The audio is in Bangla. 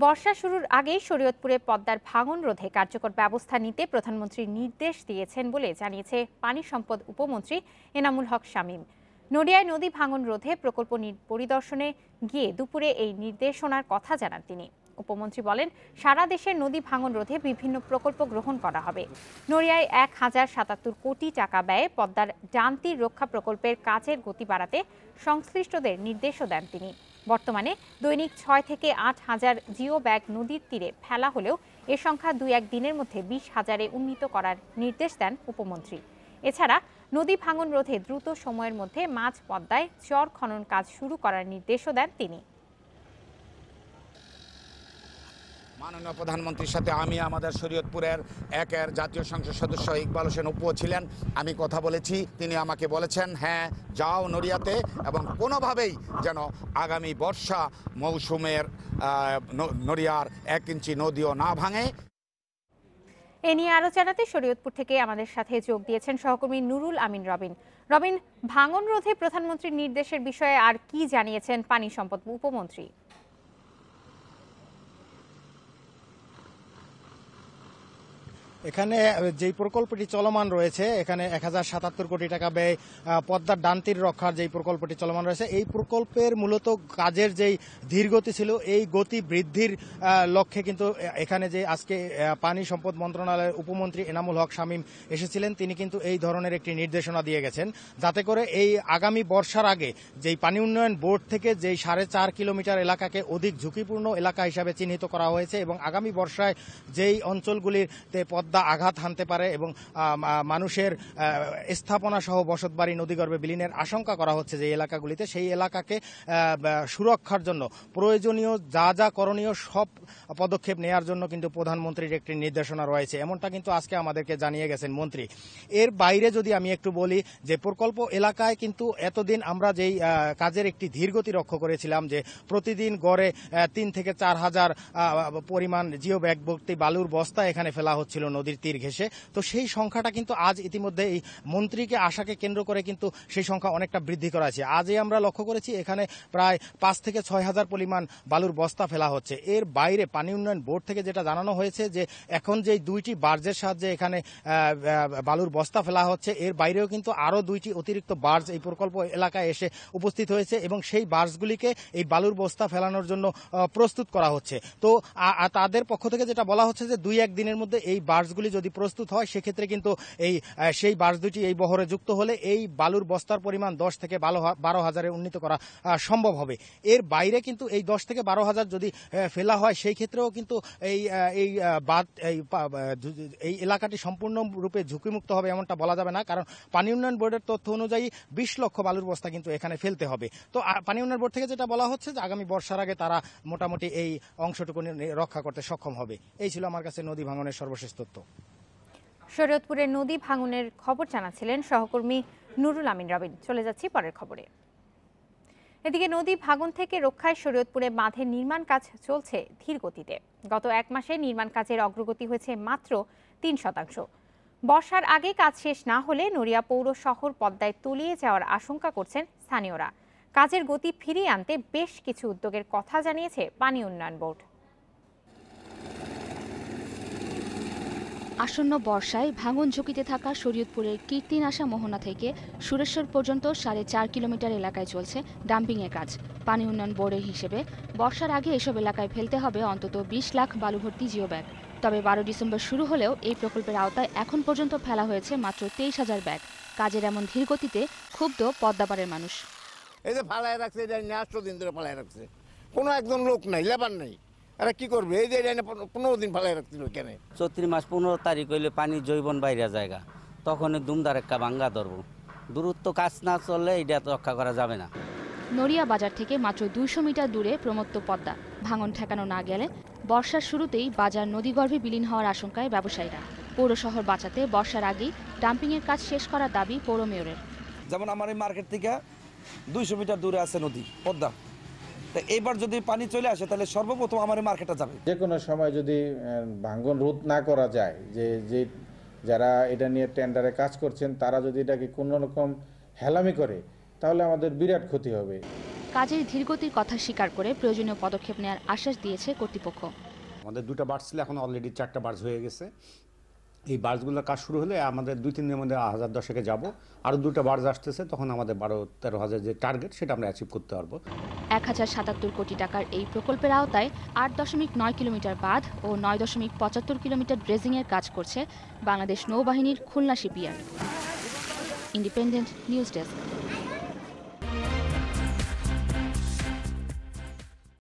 বর্ষা শুরুর আগেই শরীয়তপুরে পদ্মার ভাঙন রোধে কার্যকর ব্যবস্থা নিতে প্রধানমন্ত্রী নির্দেশ দিয়েছেন বলে জানিয়েছে পানি সম্পদ উপমন্ত্রী এনামুল হক শামীম। নদিয়ায় নদী ভাঙন রোধে প্রকল্প পরিদর্শনে গিয়ে দুপুরে এই নির্দেশনার কথা জানান তিনি। উপমন্ত্রী বলেন, সারা দেশের নদী ভাঙন রোধে বিভিন্ন প্রকল্প গ্রহণ করা হবে। নড়িয়ায় 1077 কোটি টাকা ব্যয়ে পদ্মার ডান তীর রক্ষা প্রকল্পের কাজের গতি বাড়াতে সংশ্লিষ্টদের নির্দেশও দেন তিনি। বর্তমানে দৈনিক 6 থেকে 8 হাজার জিও ব্যাগ নদীর তীরে ফেলা হলেও এ সংখ্যা 2-1 দিনের মধ্যে 20,000-এ উন্নীত করার নির্দেশ দেন উপমন্ত্রী। এছাড়া নদী ভাঙন রোধে দ্রুত সময়ের মধ্যে মাঝ পদ্মায় চর খনন কাজ শুরু করার নির্দেশও দেন তিনি। মাননীয় প্রধানমন্ত্রীর সাথে আমি আমাদের শরীয়তপুরের একের জাতীয় সংসদ সদস্য ইকবাল হোসেন অপুও ছিলেন। আমি কথা বলেছি, তিনি আমাকে বলেছেন হ্যাঁ যাও নড়িয়াতে, এবং কোনোভাবেই যেন আগামী বর্ষা মৌসুমের নড়িয়ার 1 ইঞ্চি নদীও না ভাঙে। এ নিয়ে আরো জানাতে শরীয়তপুর থেকে আমাদের সাথে যোগ দিয়েছেন সহকর্মী নুরুল আমিন রবিন। রবিন, ভাঙন রোধে প্রধানমন্ত্রীর নির্দেশের বিষয়ে আর কি জানিয়েছেন পানি সম্পদ উপমন্ত্রী? এখানে যেই প্রকল্পটি চলমান রয়েছে, এখানে 1077 কোটি টাকা ব্যয় পদ্মার ডান তীর রক্ষার যেই প্রকল্পটি চলমান রয়েছে, এই প্রকল্পের মূলত কাজের যেই ধীরগতি ছিল এই গতি বৃদ্ধির লক্ষ্যে কিন্তু এখানে যে আজকে পানি সম্পদ মন্ত্রণালয়ের উপমন্ত্রী এনামুল হক শামীম এসেছিলেন, তিনি কিন্তু এই ধরনের একটি নির্দেশনা দিয়ে গেছেন, যাতে করে এই আগামী বর্ষার আগে যেই পানি উন্নয়ন বোর্ড থেকে যেই 4.5 কিলোমিটার এলাকাকে অধিক ঝুঁকিপূর্ণ এলাকা হিসাবে চিহ্নিত করা হয়েছে এবং আগামী বর্ষায় যেই অঞ্চলগুলিতে পদ্মা আঘাত হানতে পারে এবং মানুষের স্থাপনা সহ বসতবাড়ি নদীগর্ভে বিলীনের আশঙ্কা করা হচ্ছে যে এলাকাগুলিতে, সেই এলাকাকে সুরক্ষার জন্য প্রয়োজনীয় যা যা করণীয় সব পদক্ষেপ নেওয়ার জন্য কিন্তু প্রধানমন্ত্রীর একটি নির্দেশনা রয়েছে, এমনটা কিন্তু আজকে আমাদেরকে জানিয়ে গেছেন মন্ত্রী। এর বাইরে যদি আমি একটু বলি যে প্রকল্প এলাকায় কিন্তু এতদিন আমরা যেই কাজের একটি ধীরগতি লক্ষ্য করেছিলাম যে প্রতিদিন গড়ে 3 থেকে 4 হাজার পরিমাণ জিও ব্যাগ ভর্তি বালুর বস্তা এখানে ফেলা হচ্ছিল নদীর তীর ঘেঁষে, তো সেই সংখ্যাটা কিন্তু আজ ইতিমধ্যে এই মন্ত্রীকে আশাকে কেন্দ্র করে কিন্তু সেই সংখ্যা অনেকটা বৃদ্ধি করা আছে। আজই আমরা লক্ষ্য করেছি এখানে প্রায় 5 থেকে 6 হাজার পরিমাণ বালুর বস্তা ফেলা হচ্ছে। এর বাইরে পানি উন্নয়ন বোর্ড থেকে যেটা জানানো হয়েছে যে এখন যে 2টি বার্জের সাহায্যে এখানে বালুর বস্তা ফেলা হচ্ছে, এর বাইরেও কিন্তু আরও 2টি অতিরিক্ত বার্জ এই প্রকল্প এলাকায় এসে উপস্থিত হয়েছে এবং সেই বার্জগুলিকে এই বালুর বস্তা ফেলানোর জন্য প্রস্তুত করা হচ্ছে। তো তাদের পক্ষ থেকে যেটা বলা হচ্ছে যে 2-1 দিনের মধ্যে এই বার্জগুলি যদি প্রস্তুত হয় সেক্ষেত্রে কিন্তু সেই বার্জ দুটি এই বহরে যুক্ত হলে এই বালুর বস্তার পরিমাণ 10 থেকে 12 হাজারে উন্নীত করা সম্ভব হবে। এর বাইরে কিন্তু এই 10 থেকে 12 হাজার যদি ফেলা হয় সেই ক্ষেত্রেও কিন্তু এই এলাকাটি সম্পূর্ণরূপে ঝুঁকিমুক্ত হবে এমনটা বলা যাবে না, কারণ পানি উন্নয়ন বোর্ডের তথ্য অনুযায়ী 20 লক্ষ বালুর বস্তা কিন্তু এখানে ফেলতে হবে। তো পানি উন্নয়ন বোর্ড থেকে যেটা বলা হচ্ছে যে আগামী বর্ষার আগে তারা মোটামুটি এই অংশটুকু রক্ষা করতে সক্ষম হবে। এই ছিল আমার কাছে নদী ভাঙনের সর্বশেষ তথ্য। শরীয়তপুরের নদী ভাঙনের খবর জানাচ্ছিলেন সহকর্মী নুরুল আমিন রবিন। চলে যাচ্ছি পরের খবরে। এদিকে নদী ভাঙন থেকে রক্ষায় শরীয়তপুরে বাঁধের নির্মাণ কাজ চলছে ধীর গতিতে। গত 1 মাসে নির্মাণ কাজের অগ্রগতি হয়েছে মাত্র 3%। বর্ষার আগে কাজ শেষ না হলে নড়িয়া পৌর শহর পদ্মায় তলিয়ে যাওয়ার আশঙ্কা করছেন স্থানীয়রা। কাজের গতি ফিরিয়ে আনতে বেশ কিছু উদ্যোগের কথা জানিয়েছে পানি উন্নয়ন বোর্ড। আসন্ন বর্ষায় ভাঙন ঝুঁকিতে থাকা শরীয়তপুরের কীর্তিনাশা মোহনা থেকে সুরেশ্বর পর্যন্ত 4.5 কিলোমিটার এলাকায় চলছে ডাম্পিংয়ের কাজ। পানি উন্নয়ন বোর্ডের হিসেবে বর্ষার আগে এসব এলাকায় ফেলতে হবে অন্তত 20 লাখ বালুভর্তি জিও ব্যাগ। তবে 12 ডিসেম্বর শুরু হলেও এই প্রকল্পের আওতায় এখন পর্যন্ত ফেলা হয়েছে মাত্র 23,000 ব্যাগ। কাজের এমন ধীর গতিতে ক্ষুব্ধ পদ্মাপাড়ের মানুষ। এই যে ফালায় রাখছে, এটা 8 দিন ধরে ফালায় রাখছে, কোনো একজন লোক নাই, লেবার নাই, এরা কি করবে? এই যে 15 দিন ফালায় রাখছিল কেন? চৈত্র মাস 15 তারিখ হইলে পানি জৈবন বাইরে জায়গা, তখন দুমদার একটা ভাঙ্গা ধরবো। দূরত্ব কাজ না চললে এটা রক্ষা করা যাবে না। নড়িয়া বাজার থেকে মাত্র 200 মিটার দূরে প্রমত্ত পদ্মা। ভাঙন ঠেকানো না গেলে বর্ষার শুরুতেই বাজার নদীগর্ভে বিলীন হওয়ার আশঙ্কায় ব্যবসায়ীরা। পৌর শহর বাঁচাতে বর্ষার আগেই ডাম্পিংয়ের কাজ শেষ করার দাবি পৌর মেয়রের। যেমন আমার এই মার্কেট থেকে 200 মিটার দূরে আছে নদী পদ্মা, এইবার যদি পানি চলে আসে তাহলে সর্বপ্রথম আমার মার্কেটে যাবে। যে কোনো সময় যদি ভাঙন রোধ না করা যায়, যে যারা এটা নিয়ে টেন্ডারে কাজ করছেন তারা যদি এটাকে কোনো রকম হেলামি করে তাহলে আমাদের বিরাট ক্ষতি হবে। কাজের ধীরগতির কথা স্বীকার করে প্রয়োজনীয় পদক্ষেপ নেওয়ার আশ্বাস দিয়েছে কর্তৃপক্ষ। আমাদের 2টা বার্জ ছিল, এখন অলরেডি 4টা বার্জ হয়ে গেছে। এই বার্জগুলোর কাজ শুরু হলে আমাদের 2-3 দিনের মধ্যে 1010-এ যাব। আরও 2টা বার্জ আসতেছে, তখন আমাদের 12-13 হাজার যে টার্গেট সেটা আমরা অ্যাচিভ করতে পারবো। 1077 কোটি টাকার এই প্রকল্পের আওতায় 8.9 কিলোমিটার বাঁধ ও 9.75 কিলোমিটার ড্রেজিংয়ের কাজ করছে বাংলাদেশ নৌবাহিনীর Khulna shipyard. Independent news desk.